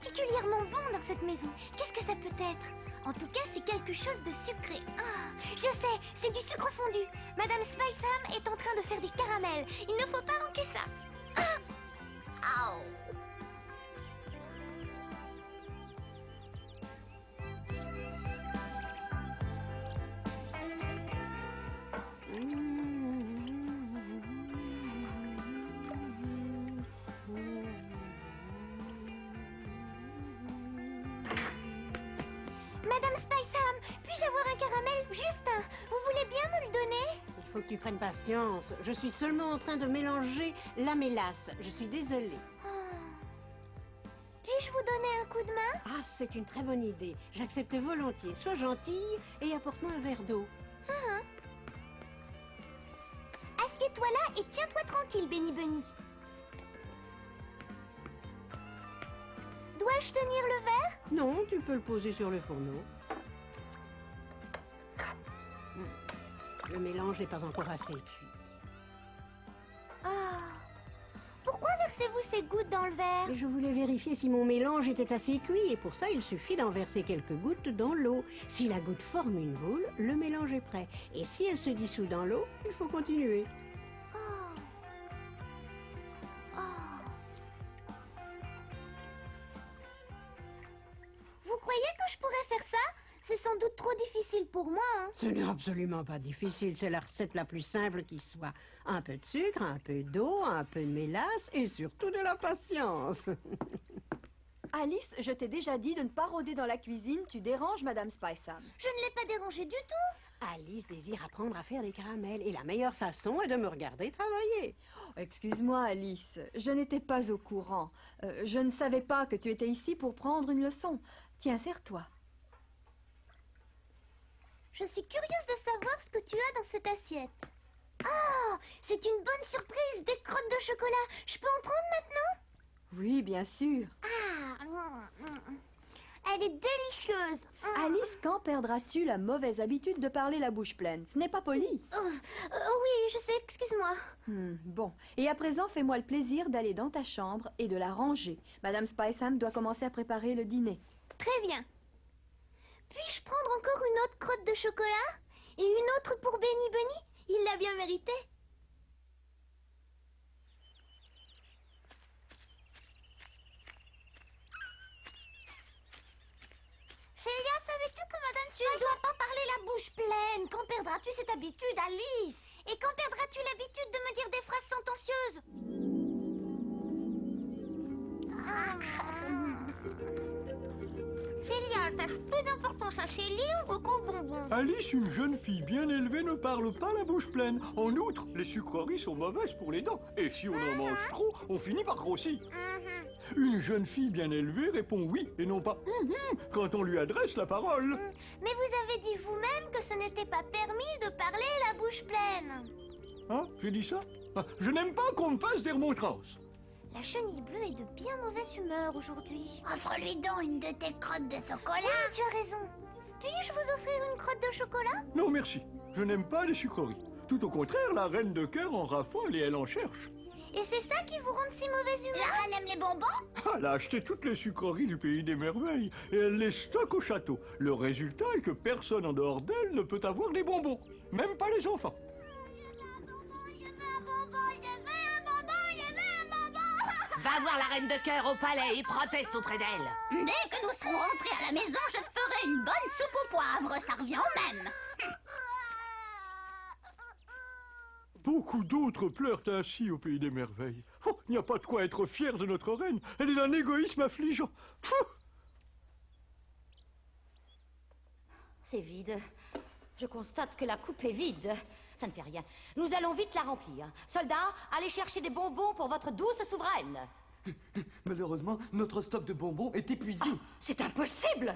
particulièrement bon dans cette maison. Qu'est-ce que ça peut être? En tout cas, c'est quelque chose de sucré. Ah, je sais, c'est du sucre fondu. Madame Spiceham est en train de faire des caramels. Il ne faut pas manquer ça. Ah! Au! Madame Spiceham, puis-je avoir un caramel? Juste un. Vous voulez bien me le donner? Il faut que tu prennes patience. Je suis seulement en train de mélanger la mélasse. Je suis désolée. Puis-je vous donner un coup de main? Ah, c'est une très bonne idée. J'accepte volontiers. Sois gentille et apporte-moi un verre d'eau. Assieds-toi là et tiens-toi tranquille, Benny Bunny. Dois-je tenir le verre? Non, tu peux le poser sur le fourneau. Le mélange n'est pas encore assez cuit. Ah, pourquoi versez-vous ces gouttes dans le verre? Je voulais vérifier si mon mélange était assez cuit et pour ça, il suffit d'en verser quelques gouttes dans l'eau. Si la goutte forme une boule, le mélange est prêt. Et si elle se dissout dans l'eau, il faut continuer. Vous croyez que je pourrais faire ça? C'est sans doute trop difficile pour moi, hein? Ce n'est absolument pas difficile, c'est la recette la plus simple qui soit. Un peu de sucre, un peu d'eau, un peu de mélasse et surtout de la patience. Alice, je t'ai déjà dit de ne pas rôder dans la cuisine, tu déranges Madame Spiceham. Je ne l'ai pas dérangé du tout. Alice désire apprendre à faire des caramels et la meilleure façon est de me regarder travailler. Oh, excuse-moi Alice, je n'étais pas au courant. Je ne savais pas que tu étais ici pour prendre une leçon. Tiens, serre-toi. Je suis curieuse de savoir ce que tu as dans cette assiette. Ah, c'est une bonne surprise, des crottes de chocolat. Je peux en prendre maintenant? Oui, bien sûr. Ah, elle est délicieuse. Alice, quand perdras-tu la mauvaise habitude de parler la bouche pleine? Ce n'est pas poli. Oui, je sais, excuse-moi. Bon, et à présent, fais-moi le plaisir d'aller dans ta chambre et de la ranger. Madame Spiceham doit commencer à préparer le dîner. Très bien. Puis-je prendre encore une autre crotte de chocolat? Et une autre pour Benny Bunny? Il l'a bien mérité. Célia, savais-tu que Madame Spiceham... Tu ne dois pas parler la bouche pleine. Quand perdras-tu cette habitude, Alice? Et quand perdras-tu l'habitude de me dire des phrases sentencieuses? Célia, t'as peu d'importance à ces livres qu'aux bonbons. Alice, une jeune fille bien élevée, ne parle pas la bouche pleine. En outre, les sucreries sont mauvaises pour les dents. Et si on en mange trop, on finit par grossir. Une jeune fille bien élevée répond oui et non pas quand on lui adresse la parole. Mais vous avez dit vous-même que ce n'était pas permis de parler la bouche pleine. Hein? J'ai dit ça? Je n'aime pas qu'on me fasse des remontrances. La chenille bleue est de bien mauvaise humeur aujourd'hui. Offre-lui donc une de tes crottes de chocolat. Oui, tu as raison. Puis-je vous offrir une crotte de chocolat? Non, merci. Je n'aime pas les sucreries. Tout au contraire, la reine de cœur en raffole et elle en cherche. Et c'est ça qui vous rend de si mauvaise humeur? La reine aime les bonbons? Elle a acheté toutes les sucreries du pays des merveilles et elle les stocke au château. Le résultat est que personne en dehors d'elle ne peut avoir les bonbons. Même pas les enfants. Va voir la reine de cœur au palais et proteste auprès d'elle. Dès que nous serons rentrés à la maison, je te ferai une bonne soupe au poivre. Ça revient au même. Beaucoup d'autres pleurent ainsi au pays des merveilles. Oh, il n'y a pas de quoi être fier de notre reine. Elle est d'un égoïsme affligeant. Pfff. C'est vide. Je constate que la coupe est vide. Ça ne fait rien. Nous allons vite la remplir. Soldats, allez chercher des bonbons pour votre douce souveraine. Malheureusement, notre stock de bonbons est épuisé. Oh, c'est impossible!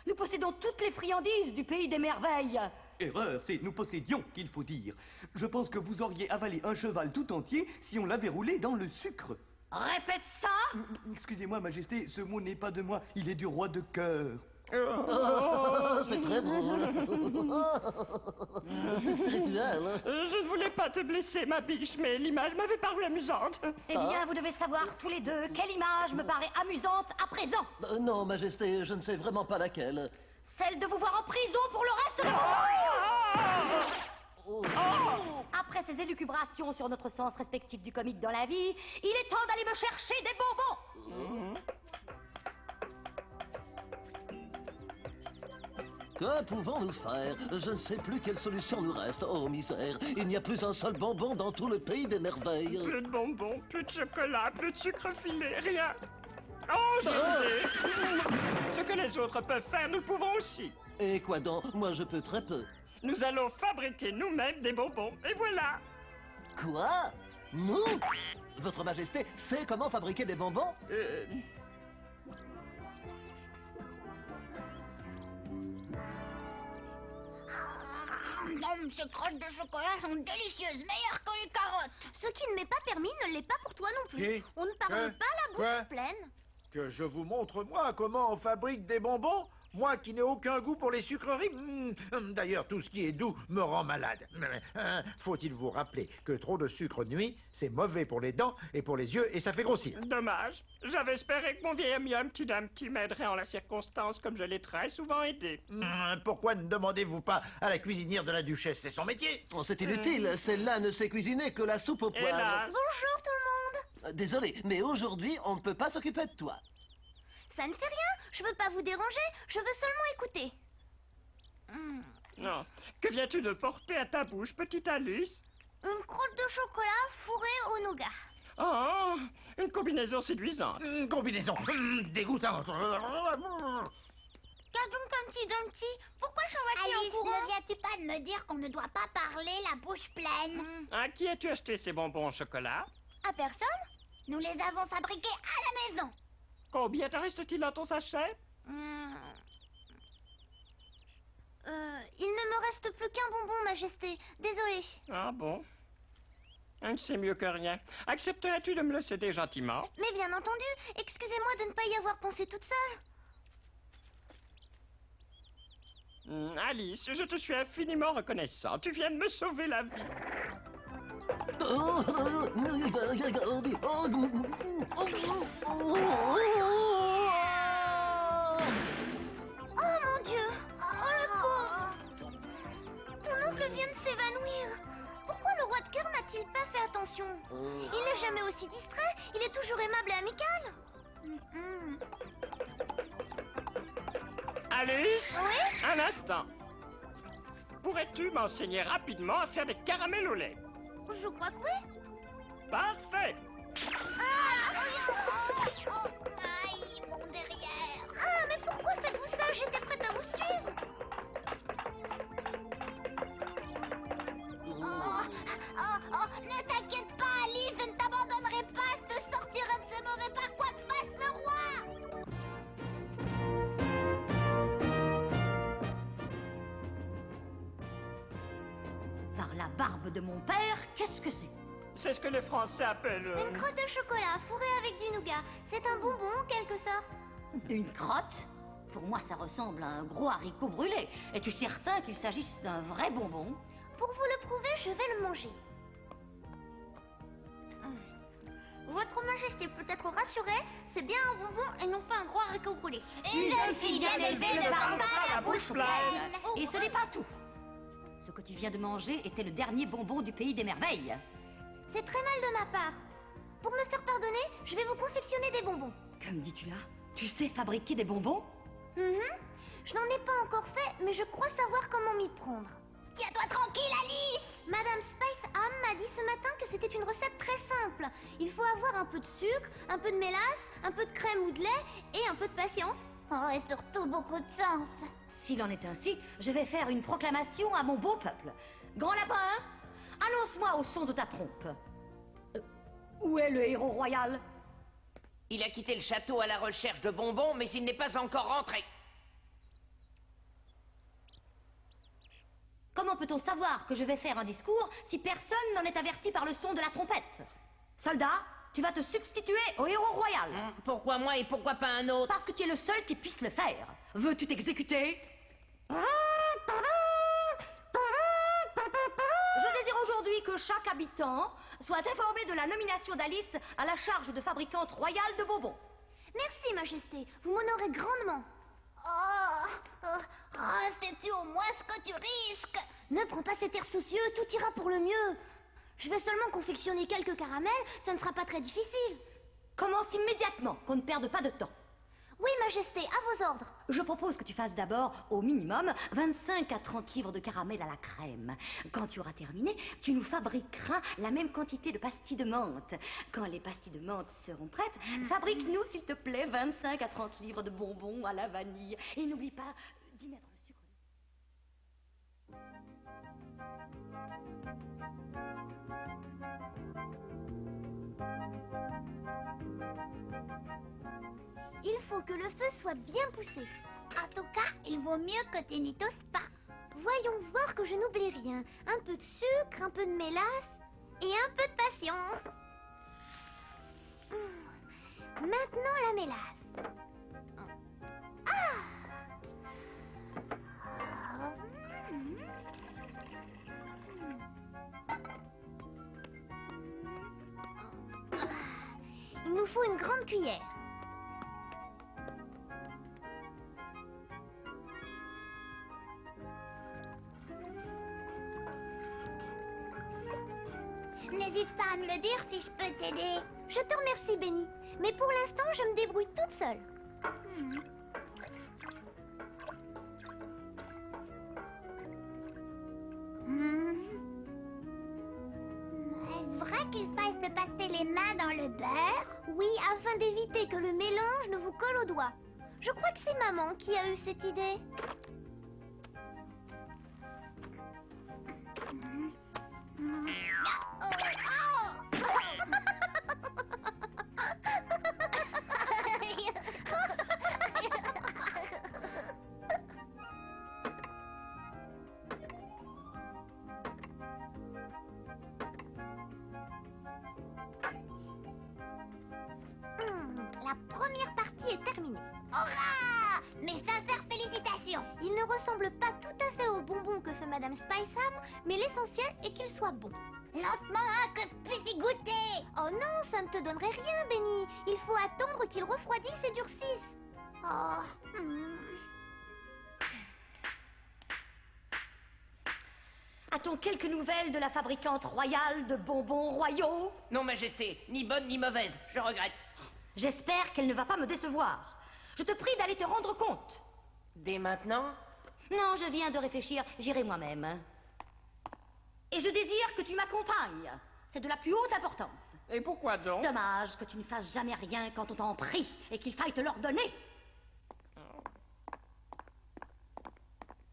Nous possédons toutes les friandises du pays des merveilles. Erreur, c'est nous possédions qu'il faut dire. Je pense que vous auriez avalé un cheval tout entier si on l'avait roulé dans le sucre. Répète ça! Excusez-moi, Majesté, ce mot n'est pas de moi, il est du roi de cœur. C'est très drôle. C'est spirituel. Je ne voulais pas te blesser, ma biche, mais l'image m'avait paru amusante. Eh bien, vous devez savoir tous les deux quelle image me paraît amusante à présent. Non, Majesté, je ne sais vraiment pas laquelle. Celle de vous voir en prison pour le reste de vos jours. Après ces élucubrations sur notre sens respectif du comique dans la vie, il est temps d'aller me chercher des bonbons. Que pouvons-nous faire? Je ne sais plus quelle solution nous reste. Oh, misère, il n'y a plus un seul bonbon dans tout le pays des merveilles. Plus de bonbons, plus de chocolat, plus de sucre filé, rien. Oh, j'ai idée. Ce que les autres peuvent faire, nous le pouvons aussi. Et quoi donc? Moi, je peux très peu. Nous allons fabriquer nous-mêmes des bonbons, et voilà. Quoi? Nous? Votre Majesté sait comment fabriquer des bonbons? Ces crottes de chocolat sont délicieuses, meilleures que les carottes. Ce qui ne m'est pas permis ne l'est pas pour toi non plus. Qui? On ne parle pas la bouche pleine. Que je vous montre, moi, comment on fabrique des bonbons? Moi qui n'ai aucun goût pour les sucreries. D'ailleurs, tout ce qui est doux me rend malade. Faut-il vous rappeler que trop de sucre nuit, c'est mauvais pour les dents et pour les yeux et ça fait grossir. Dommage. J'avais espéré que mon vieil ami Humpty Dumpty m'aiderait en la circonstance comme je l'ai très souvent aidé. Pourquoi ne demandez-vous pas à la cuisinière de la duchesse? C'est son métier. Oh, c'est inutile. Celle-là ne sait cuisiner que la soupe au poivre. Hélas. Bonjour tout le monde. Désolé, mais aujourd'hui, on ne peut pas s'occuper de toi. Ça ne fait rien, je veux pas vous déranger, je veux seulement écouter. Non. Que viens-tu de porter à ta bouche, petite Alice? Une crotte de chocolat fourrée au nougat. Oh, une combinaison séduisante. Combinaison dégoûtante. Car donc, Humpty Dumpty, pourquoi s'en vas-tu en courant? Alice, ne viens-tu pas de me dire qu'on ne doit pas parler la bouche pleine? À qui as-tu acheté ces bonbons au chocolat? À personne? Nous les avons fabriqués à la maison. Combien te reste-t-il dans ton sachet? Il ne me reste plus qu'un bonbon, Majesté. Désolée. Ah bon? C'est mieux que rien. Accepterais-tu de me le céder gentiment? Mais bien entendu, excusez-moi de ne pas y avoir pensé toute seule. Alice, je te suis infiniment reconnaissant. Tu viens de me sauver la vie. Oh mon Dieu! Oh le pauvre! Ton oncle vient de s'évanouir. Pourquoi le roi de cœur n'a-t-il pas fait attention? Il n'est jamais aussi distrait, il est toujours aimable et amical. Alice? Oui? Un instant. Pourrais-tu m'enseigner rapidement à faire des caramels au lait? Je crois que oui. Parfait. Aïe, mon derrière. Ah, mais pourquoi faites-vous ça? J'étais prête à vous suivre. Ne t'inquiète pas, Alice, je ne t'abandonnerai pas. Je te sortirai de ce mauvais pas, quoi que fasse le roi. Par la barbe de mon père, qu'est-ce que c'est? C'est ce que les Français appellent... Une crotte de chocolat fourrée avec du nougat. C'est un bonbon en quelque sorte. Une crotte? Pour moi, ça ressemble à un gros haricot brûlé. Es-tu certain qu'il s'agisse d'un vrai bonbon? Pour vous le prouver, je vais le manger. Votre Majesté peut être rassurée, c'est bien un bonbon et non pas un gros haricot brûlé. Une jeune fille bien élevée ne parle pas la bouche pleine. Et ce n'est pas tout. Ce que tu viens de manger était le dernier bonbon du pays des merveilles. C'est très mal de ma part. Pour me faire pardonner, je vais vous confectionner des bonbons. Comme dis-tu là? Tu sais fabriquer des bonbons? Je n'en ai pas encore fait, mais je crois savoir comment m'y prendre. Tiens-toi tranquille, Alice. Madame Spice Ham m'a dit ce matin que c'était une recette très simple. Il faut avoir un peu de sucre, un peu de mélasse, un peu de crème ou de lait et un peu de patience. Oh, et surtout beaucoup de sens. S'il en est ainsi, je vais faire une proclamation à mon beau peuple. Grand lapin, annonce-moi au son de ta trompe. Où est le héros royal? Il a quitté le château à la recherche de bonbons, mais il n'est pas encore rentré. Comment peut-on savoir que je vais faire un discours si personne n'en est averti par le son de la trompette? Soldats, tu vas te substituer au héros royal. Pourquoi moi et pourquoi pas un autre? Parce que tu es le seul qui puisse le faire. Veux-tu t'exécuter? Je désire aujourd'hui que chaque habitant soit informé de la nomination d'Alice à la charge de fabricante royale de bonbons. Merci, Majesté. Vous m'honorez grandement. Sais-tu au moins ce que tu risques? Ne prends pas cet air soucieux, tout ira pour le mieux. Je vais seulement confectionner quelques caramels, ça ne sera pas très difficile. Commence immédiatement, qu'on ne perde pas de temps. Oui, Majesté, à vos ordres. Je propose que tu fasses d'abord, au minimum, 25 à 30 livres de caramel à la crème. Quand tu auras terminé, tu nous fabriqueras la même quantité de pastilles de menthe. Quand les pastilles de menthe seront prêtes, fabrique-nous, s'il te plaît, 25 à 30 livres de bonbons à la vanille. Et n'oublie pas d'y mettre le sucre. Il faut que le feu soit bien poussé. En tout cas, il vaut mieux que tu n'y tousses pas. Voyons voir que je n'oublie rien. Un peu de sucre, un peu de mélasse et un peu de patience. Maintenant la mélasse. Il nous faut une grande cuillère. N'hésite pas à me le dire si je peux t'aider. Je te remercie, Benny. Mais pour l'instant, je me débrouille toute seule. Est-ce vrai qu'il faille se passer les mains dans le beurre? Oui, afin d'éviter que le mélange ne vous colle aux doigts. Je crois que c'est maman qui a eu cette idée. La première partie est terminée. Hurrah! Mes sincères félicitations. Il ne ressemble pas tout à fait au bonbon que fait Madame Spiceham, mais l'essentiel est qu'il soit bon. Lance-moi un que je puisse y goûter. Oh non, ça ne te donnerait rien, Benny. Il faut attendre qu'il refroidisse et durcisse. A-t-on quelques nouvelles de la fabricante royale de bonbons royaux? Non, Majesté, ni bonne ni mauvaise, je regrette. J'espère qu'elle ne va pas me décevoir. Je te prie d'aller te rendre compte. Dès maintenant? Non, je viens de réfléchir, j'irai moi-même. Et je désire que tu m'accompagnes. C'est de la plus haute importance. Et pourquoi donc? Dommage que tu ne fasses jamais rien quand on t'en prie et qu'il faille te l'ordonner.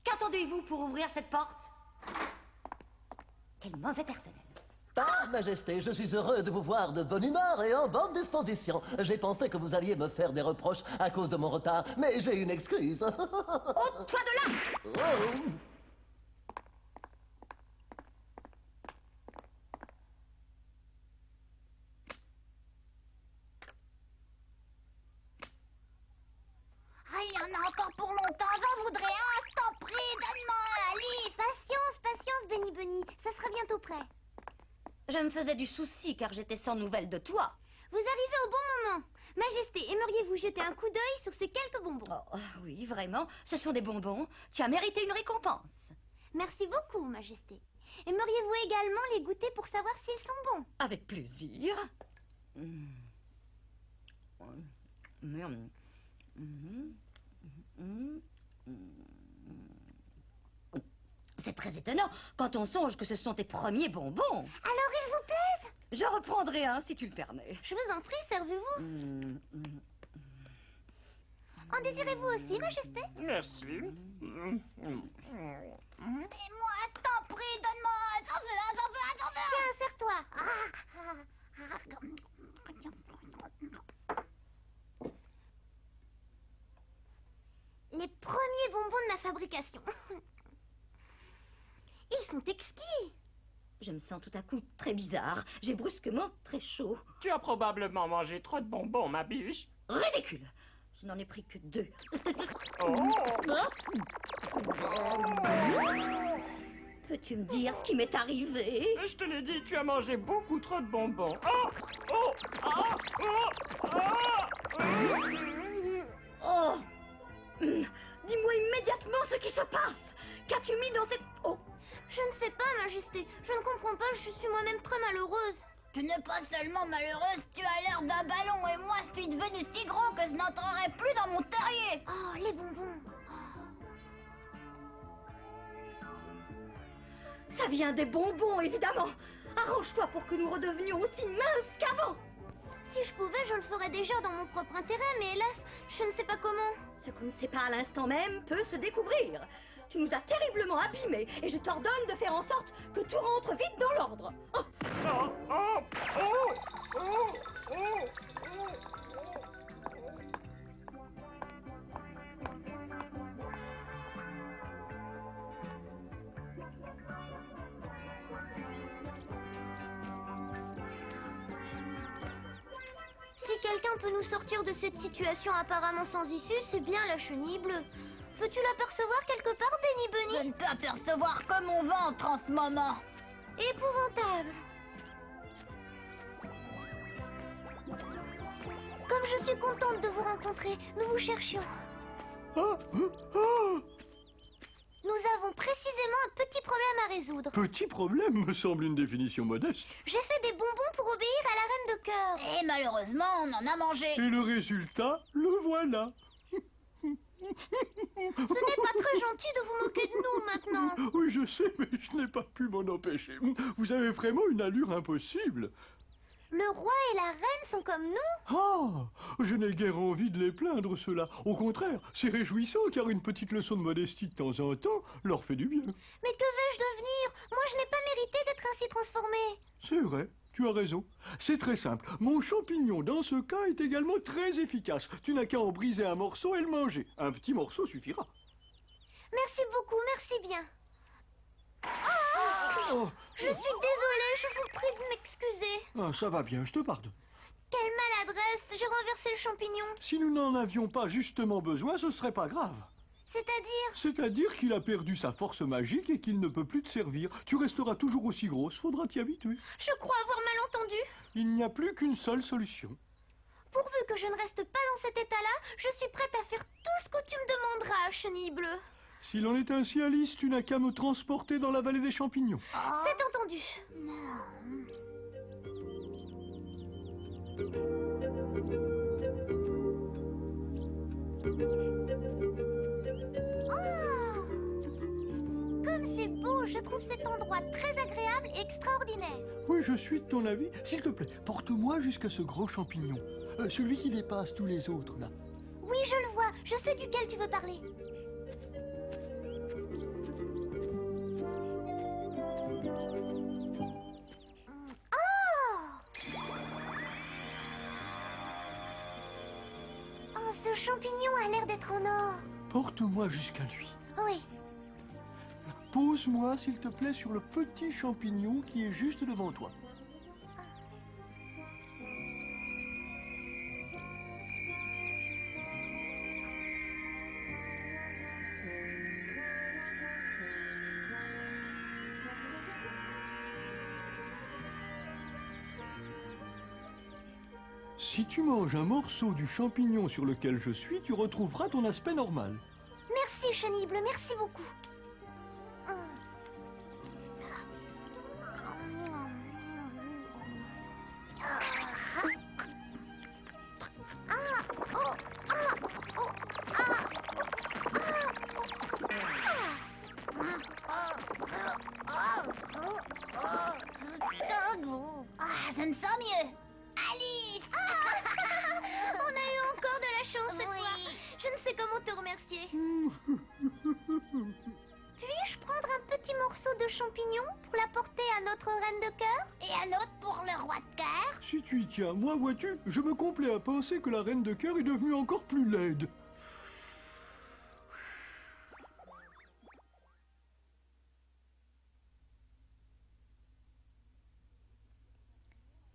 Qu'attendez-vous pour ouvrir cette porte? Quel mauvais personnel. Ah, Majesté, je suis heureux de vous voir de bonne humeur et en bonne disposition. J'ai pensé que vous alliez me faire des reproches à cause de mon retard, mais j'ai une excuse. Ôte-toi de là! Oh. Il y en a encore pour longtemps. J'en voudrais un. Je t'en prie, donne-moi un, Alice. Patience, Benny Bunny. Ça sera bientôt prêt. Je me faisais du souci car j'étais sans nouvelles de toi. Vous arrivez au bon moment. Majesté, aimeriez-vous jeter un coup d'œil sur ces quelques bonbons? Oh, oui, vraiment, ce sont des bonbons. Tu as mérité une récompense. Merci beaucoup, Majesté. Aimeriez-vous également les goûter pour savoir s'ils sont bons? Avec plaisir. C'est très étonnant quand on songe que ce sont tes premiers bonbons. Alors, ils vous plaisent? Je reprendrai un si tu le permets. Je vous en prie, servez-vous. En désirez-vous aussi, Majesté? Merci. Et moi, je t'en prie, donne-moi un. J'en veux un, j'en veux un, j'en veux un. Tiens, serre-toi. Les premiers bonbons de ma fabrication. Ils sont exquis. Je me sens tout à coup très bizarre. J'ai brusquement très chaud. Tu as probablement mangé trop de bonbons, ma biche. Ridicule. Je n'en ai pris que 2. Oh. Peux-tu me dire ce qui m'est arrivé? Je te l'ai dit, tu as mangé beaucoup trop de bonbons. Oh, oh, ah, oh, ah. Oh. Dis-moi immédiatement ce qui se passe. Qu'as-tu mis dans cette eau? Je ne sais pas, Majesté. Je ne comprends pas, je suis moi-même très malheureuse. Tu n'es pas seulement malheureuse, tu as l'air d'un ballon et moi je suis devenu si gros que je n'entrerai plus dans mon terrier. Oh, les bonbons. Ça vient des bonbons, évidemment. Arrange-toi pour que nous redevenions aussi minces qu'avant. Si je pouvais, je le ferais déjà dans mon propre intérêt, mais hélas, je ne sais pas comment. Ce qu'on ne sait pas à l'instant même peut se découvrir. Tu nous as terriblement abîmés et je t'ordonne de faire en sorte que tout rentre vite dans l'ordre. Oh. Oh, oh, oh, oh, oh, oh. Si quelqu'un peut nous sortir de cette situation apparemment sans issue, c'est bien la chenille bleue. Peux-tu l'apercevoir quelque part, Benny Bunny? Je ne peux apercevoir que mon ventre en ce moment. Épouvantable. Comme je suis contente de vous rencontrer, nous vous cherchions. Ah, Nous avons précisément un petit problème à résoudre. petit problème me semble une définition modeste. J'ai fait des bonbons pour obéir à la reine de cœur. Et malheureusement, on en a mangé. Et le résultat, le voilà. Ce n'est pas très gentil de vous moquer de nous maintenant. Oui, je sais, mais je n'ai pas pu m'en empêcher. Vous avez vraiment une allure impossible. Le roi et la reine sont comme nous. Ah, je n'ai guère envie de les plaindre, ceux-là. Au contraire, c'est réjouissant, car une petite leçon de modestie de temps en temps leur fait du bien. Mais que vais-je devenir? Moi, je n'ai pas mérité d'être ainsi transformée. C'est vrai, tu as raison. C'est très simple. Mon champignon, dans ce cas, est également très efficace. Tu n'as qu'à en briser un morceau et le manger. Un petit morceau suffira. Merci beaucoup, merci bien. Oh, Je suis désolée, je vous prie de m'excuser. ah, ça va bien, je te pardonne. Quelle maladresse, j'ai renversé le champignon. Si nous n'en avions pas justement besoin, ce serait pas grave. C'est-à-dire? C'est-à-dire qu'il a perdu sa force magique et qu'il ne peut plus te servir. Tu resteras toujours aussi grosse, faudra t'y habituer. Je crois avoir mal entendu. Il n'y a plus qu'une seule solution. Pourvu que je ne reste pas dans cet état-là, je suis prête à faire tout ce que tu me demanderas, chenille bleue. S'il en est ainsi, Alice, tu n'as qu'à me transporter dans la vallée des champignons. C'est entendu. Oh, comme c'est beau, je trouve cet endroit très agréable et extraordinaire. Oui, je suis de ton avis. S'il te plaît, porte-moi jusqu'à ce gros champignon. Celui qui dépasse tous les autres, là. Oui, je le vois. Je sais duquel tu veux parler. Oh, ce champignon a l'air d'être en or. Porte-moi jusqu'à lui. Oui. Pose-moi, s'il te plaît, sur le petit champignon qui est juste devant toi. Si tu manges un morceau du champignon sur lequel je suis, tu retrouveras ton aspect normal. Merci, chenille bleue, merci beaucoup. Ah, je me sens mieux. Alice. On a eu encore de la chance cette fois. Je ne sais comment te remercier. Puis-je prendre un petit morceau de champignon pour l'apporter à notre reine de cœur? Et un autre pour le roi de cœur? Si tu y tiens, moi, vois-tu, je me complais à penser que la reine de cœur est devenue encore plus laide.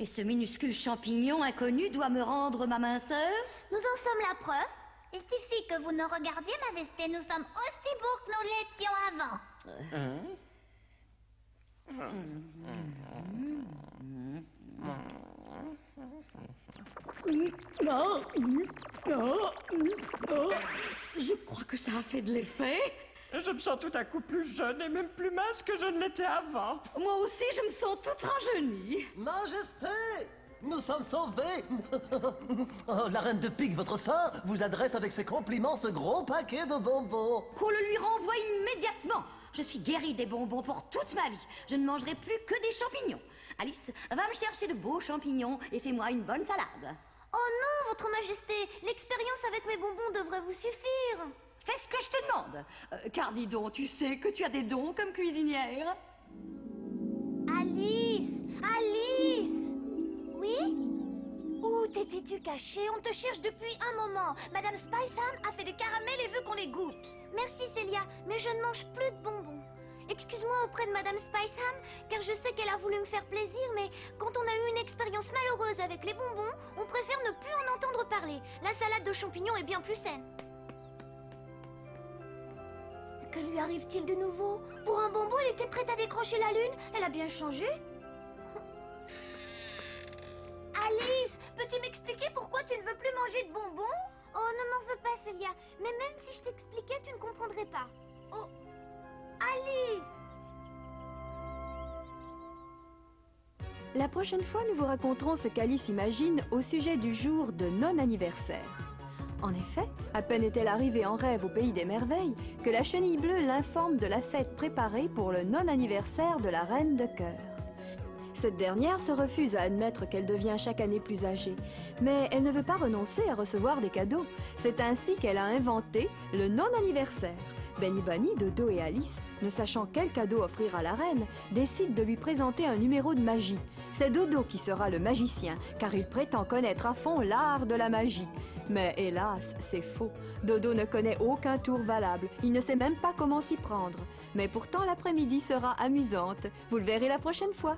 Et ce minuscule champignon inconnu doit me rendre ma minceur? Nous en sommes la preuve. Il suffit que vous nous regardiez, Majesté. Nous sommes aussi beaux que nous l'étions avant. Je crois que ça a fait de l'effet. Je me sens tout à coup plus jeune et même plus mince que je ne l'étais avant. Moi aussi, je me sens toute rajeunie. Majesté, nous sommes sauvés. Oh, la reine de pique, votre sœur, vous adresse avec ses compliments ce gros paquet de bonbons. Qu'on le lui renvoie immédiatement. Je suis guérie des bonbons pour toute ma vie. Je ne mangerai plus que des champignons. Alice, va me chercher de beaux champignons et fais-moi une bonne salade. Oh non, Votre Majesté, l'expérience avec mes bonbons devrait vous suffire. Fais ce que je te demande. Car dis donc, tu sais que tu as des dons comme cuisinière. Alice! Alice! Oui? Où t'étais-tu cachée? On te cherche depuis un moment. Madame Spiceham a fait des caramels et veut qu'on les goûte. Merci Célia, mais je ne mange plus de bonbons. Excuse-moi auprès de Madame Spiceham, car je sais qu'elle a voulu me faire plaisir, mais quand on a eu une expérience malheureuse avec les bonbons, on préfère ne plus en entendre parler. La salade de champignons est bien plus saine. Que lui arrive-t-il de nouveau? Pour un bonbon, elle était prête à décrocher la lune. Elle a bien changé. Alice, peux-tu m'expliquer pourquoi tu ne veux plus manger de bonbons? Oh, ne m'en veux pas, Célia. Mais même si je t'expliquais, tu ne comprendrais pas. Oh, Alice! La prochaine fois, nous vous raconterons ce qu'Alice imagine au sujet du jour de non-anniversaire. En effet, à peine est-elle arrivée en rêve au pays des merveilles que la chenille bleue l'informe de la fête préparée pour le non-anniversaire de la reine de cœur. Cette dernière se refuse à admettre qu'elle devient chaque année plus âgée, mais elle ne veut pas renoncer à recevoir des cadeaux. C'est ainsi qu'elle a inventé le non-anniversaire. Benny Bunny, Dodo et Alice, ne sachant quel cadeau offrir à la reine, décident de lui présenter un numéro de magie. C'est Dodo qui sera le magicien, car il prétend connaître à fond l'art de la magie. Mais hélas, c'est faux. Dodo ne connaît aucun tour valable. Il ne sait même pas comment s'y prendre. Mais pourtant, l'après-midi sera amusante. Vous le verrez la prochaine fois.